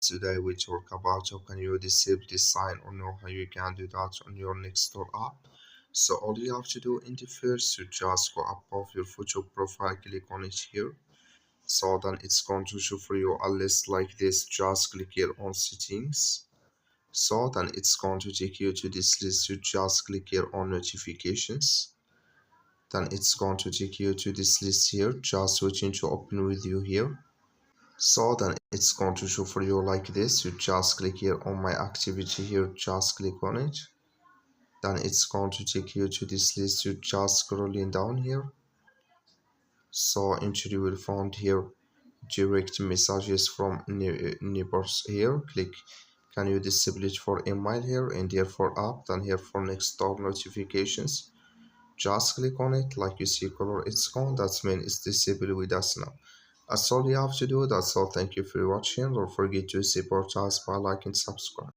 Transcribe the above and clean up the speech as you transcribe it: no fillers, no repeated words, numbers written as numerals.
Today we talk about how can you disable this sign or know how you can do that on your Nextdoor app. So all you have to do in the first, you just go above your photo profile, click on it here. So then it's going to show for you a list like this. Just click here on settings. So then it's going to take you to this list. You just click here on notifications. Then it's going to take you to this list here. Just waiting to open with you here. So then it's going to show for you like this. You just click here on my activity here, just click on it. Then it's going to take you to this list. You just scrolling down here. So into you will find here direct messages from neighbors here. Click can you disable it for email here, and here for app, then here for Nextdoor notifications. Just click on it. Like you see color it's gone, that means it's disabled with us now. That's all you have to do. That's all. Thank you for watching. Don't forget to support us by liking and subscribe.